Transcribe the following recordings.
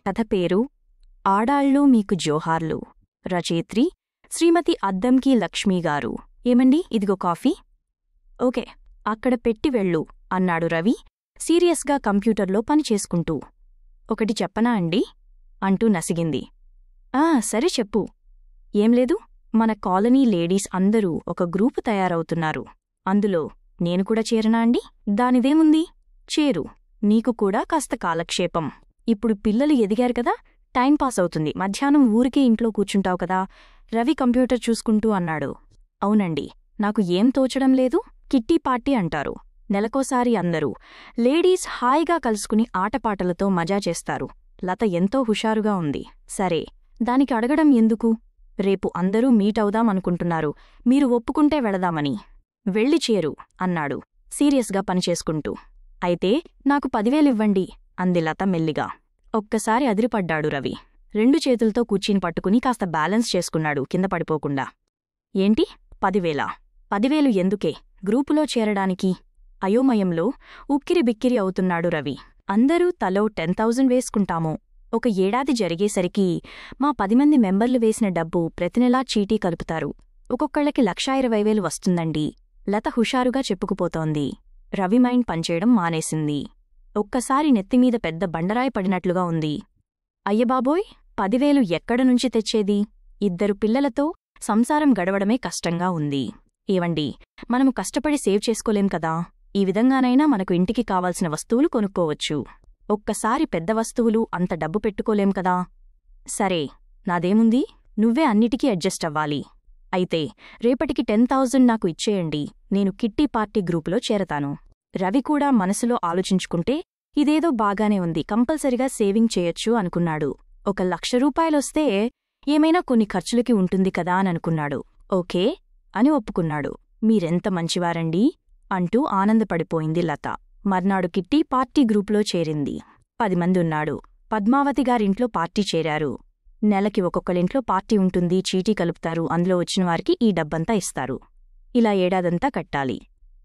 కథ పేరు ఆడాళ్ళు మీకు జోహార్లు. రచయిత్రి శ్రీమతి అద్దంకి లక్ష్మీగారు. ఏమండి, ఇదిగో కాఫీ. ఓకే, అక్కడ పెట్టి వెళ్ళు అన్నాడు రవి సీరియస్గా కంప్యూటర్లో పనిచేసుకుంటూ. ఒకటి చెప్పనా అండి అంటూ నసిగింది. సరే చెప్పు. ఏం లేదు, మన కాలనీ లేడీస్ అందరూ ఒక గ్రూపు తయారవుతున్నారు. అందులో నేను కూడా చేరనా అండి? దానిదేముంది, చేరు. నీకు కూడా కాస్త కాలక్షేపం. ఇప్పుడు పిల్లలు ఎదిగారు కదా, టైంపాస్ అవుతుంది. మధ్యాహ్నం ఊరికే ఇంట్లో కూర్చుంటావు కదా. రవి కంప్యూటర్ చూసుకుంటూ అన్నాడు. అవునండి, నాకు ఏం తోచడం లేదు. కిట్టీ పార్టీ అంటారు. నెలకోసారి అందరూ లేడీస్ హాయిగా కలుసుకుని ఆటపాటలతో మజా చేస్తారు. లత ఎంతో హుషారుగా ఉంది. సరే, దానికి అడగడం ఎందుకు? రేపు అందరూ మీటవుదామనుకుంటున్నారు. మీరు ఒప్పుకుంటే వెళదామని. వెళ్ళి చేరు అన్నాడు సీరియస్గా పనిచేసుకుంటూ. అయితే నాకు 10,000 ఇవ్వండి అంది లత మెల్లిగా. ఒక్కసారి అదిరిపడ్డాడు రవి. 2 చేతులతో కూర్చీని పట్టుకుని కాస్త బ్యాలెన్స్ చేసుకున్నాడు కింద పడిపోకుండా. ఏంటి 10,000? 10,000 ఎందుకే? గ్రూపులో చేరడానికి. అయోమయంలో ఉక్కిరిబిక్కిరి అవుతున్నాడు రవి. అందరూ తలో 10,000 వేసుకుంటాము. ఒక ఏడాది జరిగేసరికి మా 10 మంది మెంబర్లు వేసిన డబ్బు ప్రతినెలా చీటీ కలుపుతారు. ఒక్కొక్కళ్ళకి 1,20,000 వస్తుందండి. లత హుషారుగా చెప్పుకుపోతోంది. రవి మైండ్ పనిచేయడం మానేసింది. ఒక్కసారి నెత్తిమీద పెద్ద బండరాయి పడినట్లుగా ఉంది. అయ్యబాబోయ్, 10,000 ఎక్కడనుంచి తెచ్చేది? 2 పిల్లలతో సంసారం గడవడమే కష్టంగా ఉంది. ఏవండి, మనము కష్టపడి సేవ్ చేసుకోలేం కదా. ఈ విధంగానైనా మనకు ఇంటికి కావాల్సిన వస్తువులు కొనుక్కోవచ్చు. ఒక్కసారి పెద్ద వస్తువులు అంత డబ్బు పెట్టుకోలేం కదా. సరే, నాదేముంది, నువ్వే అన్నిటికీ అడ్జస్ట్ అవ్వాలి. అయితే రేపటికి 10,000 నాకు ఇచ్చేయండి. నేను కిట్టీ పార్టీ గ్రూపులో చేరతాను. రవి కూడా మనసులో ఆలోచించుకుంటే ఇదేదో బాగానే ఉంది, కంపల్సరిగా సేవింగ్ చేయొచ్చు అనుకున్నాడు. 1,00,000 రూపాయలొస్తే ఏమైనా కొన్ని ఖర్చులకి ఉంటుంది కదా అననుకున్నాడు. ఓకే అని ఒప్పుకున్నాడు. మీరెంత మంచివారండీ అంటూ ఆనందపడిపోయింది లత. మర్నాడు కిట్టీ పార్టీ గ్రూపులో చేరింది. 10 మంది ఉన్నాడు. పద్మావతిగారింట్లో పార్టీ చేరారు. నెలకి ఒక్కొక్కరింట్లో పార్టీ ఉంటుంది, చీటీ కలుపుతారు. అందులో వచ్చినవారికి ఈ డబ్బంతా ఇస్తారు. ఇలా ఏడాదంతా కట్టాలి.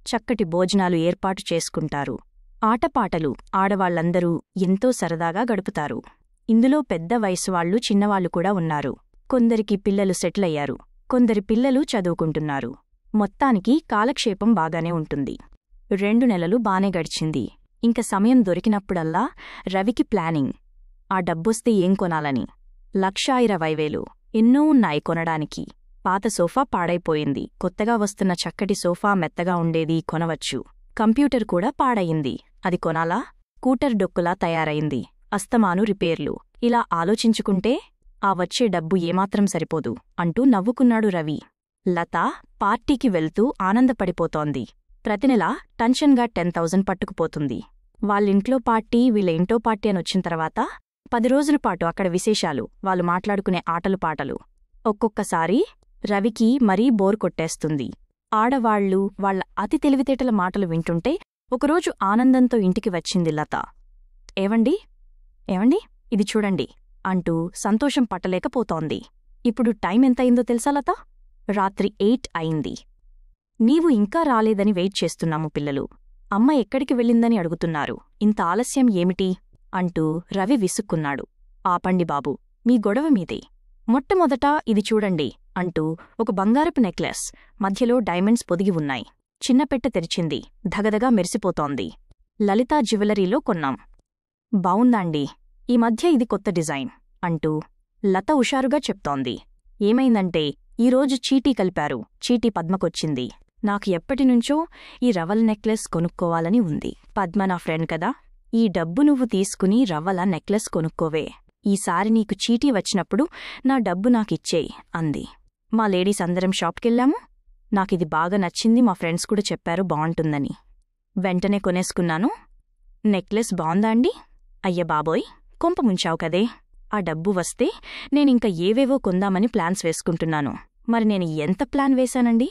చక్కటి భోజనాలు ఏర్పాటు చేసుకుంటారు. ఆటపాటలు, ఆడవాళ్లందరూ ఎంతో సరదాగా గడుపుతారు. ఇందులో పెద్ద వయసువాళ్లు, చిన్నవాళ్లు కూడా ఉన్నారు. కొందరికి పిల్లలు సెటిలయ్యారు, కొందరి పిల్లలు చదువుకుంటున్నారు. మొత్తానికి కాలక్షేపం బాగానే ఉంటుంది. 2 నెలలు బానే గడిచింది. ఇంక సమయం దొరికినప్పుడల్లా రవికి ప్లానింగ్. ఆ డబ్బొస్తే ఏం కొనాలని. 1,20,000 ఎన్నో ఉన్నాయి కొనడానికి. పాత సోఫా పాడైపోయింది. కొత్తగా వస్తున్న చక్కటి సోఫా మెత్తగా ఉండేది, కొనవచ్చు. కంప్యూటర్ కూడా పాడయింది, అది కొనాలా? స్కూటర్ డొక్కులా తయారైంది, అస్తమాను రిపేర్లు. ఇలా ఆలోచించుకుంటే ఆ వచ్చే డబ్బు ఏమాత్రం సరిపోదు అంటూ నవ్వుకున్నాడు రవి. లత పార్టీకి వెళ్తూ ఆనందపడిపోతోంది. ప్రతినెలా టెన్షన్గా 10,000 పట్టుకుపోతుంది. వాళ్ళింట్లో పార్టీ, వీళ్ళ ఇంటో పార్టీ అనొచ్చిన తర్వాత 10 రోజులపాటు అక్కడ విశేషాలు, వాళ్ళు మాట్లాడుకునే ఆటలు పాటలు. ఒక్కొక్కసారి రవికి మరీ బోర్ కొట్టేస్తుంది. ఆడవాళ్లు వాళ్ల అతి తెలివితేటల మాటలు వింటుంటే ఒకరోజు ఆనందంతో ఇంటికి వచ్చింది లత. ఏవండి, ఇది చూడండి అంటూ సంతోషం పట్టలేకపోతోంది. ఇప్పుడు టైం ఎంతయిందో తెలుసా లత? రాత్రి 8 అయింది. నీవు ఇంకా రాలేదని వెయిట్ చేస్తున్నాము. పిల్లలు అమ్మ ఎక్కడికి వెళ్ళిందని అడుగుతున్నారు. ఇంత ఆలస్యం ఏమిటి అంటూ రవి విసుక్కున్నాడు. ఆపండి బాబూ, మీ గొడవ మీదే. మొట్టమొదట ఇది చూడండి అంటూ ఒక బంగారపు నెక్లెస్, మధ్యలో డైమండ్స్ పొదిగి ఉన్నాయి. చిన్న పెట్టె తెరిచింది, ధగధగా మెరిసిపోతోంది. లలితా జ్యువెలరీలో కొన్నాం. బావుందాండి, ఈ మధ్య ఇది కొత్త డిజైన్ అంటూ లత హుషారుగా చెప్తోంది. ఏమైందంటే ఈరోజు చీటీ కలిపారు. చీటీ పద్మకొచ్చింది. నాకు ఎప్పటినుంచో ఈ రవల్ నెక్లెస్ కొనుక్కోవాలని ఉంది. పద్మ నా ఫ్రెండ్ కదా, ఈ డబ్బు నువ్వు తీసుకుని రవ్వల నెక్లెస్ కొనుక్కోవే. ఈసారి నీకు చీటీ వచ్చినప్పుడు నా డబ్బు నాకిచ్చేయి అంది. మా లేడీస్ అందరం షాప్కెళ్ళాము. నాకిది బాగా నచ్చింది, మా ఫ్రెండ్స్ కూడా చెప్పారు బావుంటుందని. వెంటనే కొనేసుకున్నాను. నెక్లెస్ బావుందా అండి? అయ్యబాబోయ్, కొంప ముంచావు కదే. ఆ డబ్బు వస్తే నేనింక ఏవేవో కొందామని ప్లాన్స్ వేసుకుంటున్నాను. మరి నేను ఎంత ప్లాన్ వేశానండి?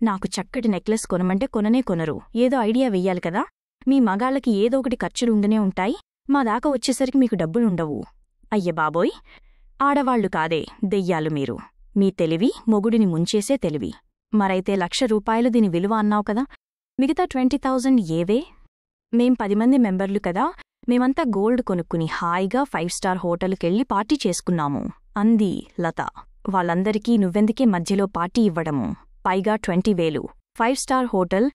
నాకు చక్కటి నెక్లెస్ కొనమంటే కొననే కొనరు. ఏదో ఐడియా వెయ్యాలి కదా. మీ మగాళ్ళకి ఏదో ఒకటి ఖర్చులుండనే ఉంటాయి. మా దాకా వచ్చేసరికి మీకు డబ్బులుండవు. అయ్యబాబోయ్, ఆడవాళ్లు కాదే, దెయ్యాలు మీరు. మీ తెలివి మొగుడిని ముంచేసే తెలివి. మరైతే 1,00,000 రూపాయలు దీని విలువ అన్నావు కదా, మిగతా 20,000 ఏవే? మేం 10 మంది మెంబర్లు కదా, మేమంతా గోల్డ్ కొనుక్కుని హాయిగా 5 స్టార్ హోటల్కెళ్ళి పార్టీ చేసుకున్నాము అంది లత. వాళ్ళందరికీ నువ్వెందుకే మధ్యలో పార్టీ ఇవ్వడము, పైగా 20,000 5 స్టార్ హోటల్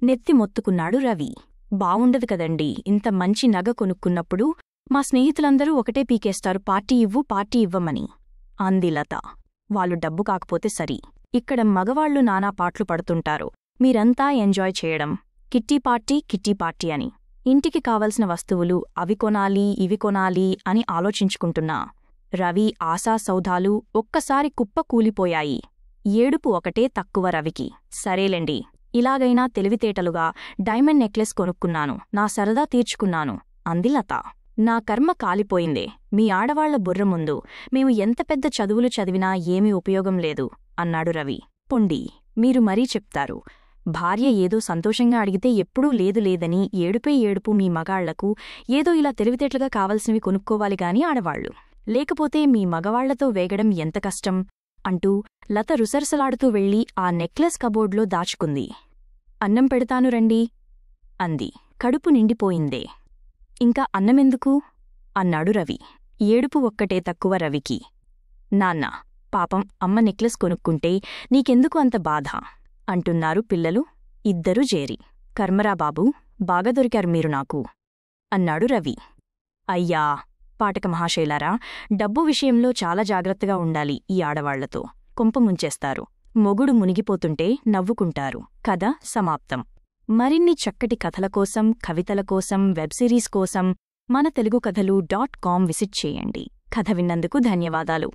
నెత్తి మొత్తుకున్నాడు రవి. బావుండదు కదండి, ఇంత మంచి నగ కొనుక్కున్నప్పుడు మా స్నేహితులందరూ ఒకటే పీకేస్తారు పార్టీ ఇవ్వమని అంది లత. వాళ్ళు డబ్బు కాకపోతే సరి, ఇక్కడ మగవాళ్లు నానా పాట్లు పడుతుంటారు, మీరంతా ఎంజాయ్ చేయడం, కిట్టీ పార్టీ అని. ఇంటికి కావలసిన వస్తువులు అవి కొనాలి ఇవి కొనాలి అని ఆలోచించుకుంటున్నా రవి ఆశాసౌధాలు ఒక్కసారి కుప్ప కూలిపోయాయి. ఏడుపు ఒకటే తక్కువ రవికి. సరేలేండి, ఇలాగైనా తెలివితేటలుగా డైమండ్ నెక్లెస్ కొనుక్కున్నాను, నా సరదా తీర్చుకున్నాను అంది లత. నా కర్మ కాలిపోయిందే, మీ ఆడవాళ్ల బుర్ర ముందు మేము ఎంత పెద్ద చదువులు చదివినా ఏమీ ఉపయోగం లేదు అన్నాడు రవి. పొండి, మీరు మరీ చెప్తారు. భార్య ఏదో సంతోషంగా అడిగితే ఎప్పుడూ లేదని ఏడుపే ఏడుపు మీ మగాళ్లకు. ఏదో ఇలా తెలివితేటలుగా కావలసినవి కొనుక్కోవాలిగాని ఆడవాళ్లు, లేకపోతే మీ మగవాళ్లతో వేగడం ఎంత కష్టం అంటూ లత రుసరుసలాడుతూ వెళ్లి ఆ నెక్లెస్ కబోర్డ్లో దాచుకుంది. అన్నం పెడతాను రండి అంది. కడుపు నిండిపోయిందే, ఇంకా అన్నమెందుకు అన్నాడు రవి. ఏడుపు ఒక్కటే తక్కువ రవికి. నాన్న, పాపం అమ్మ నెక్లెస్ కొనుక్కుంటే నీకెందుకు అంత బాధ అంటున్నారు పిల్లలు ఇద్దరూ జేరి. కర్మరా బాబూ, బాగా దొరికారు మీరు నాకు అన్నాడు రవి. అయ్యా పాఠక మహాశైలారా, డబ్బు విషయంలో చాలా జాగ్రత్తగా ఉండాలి. ఈ ఆడవాళ్లతో కొంప ముంచేస్తారు. మొగుడు మునిగిపోతుంటే నవ్వుకుంటారు. కథ సమాప్తం. మరిన్ని చక్కటి కథల కోసం, కవితల కోసం, వెబ్ సిరీస్ కోసం మన తెలుగుకథలు.com విజిట్ చేయండి. కథ విన్నందుకు ధన్యవాదాలు.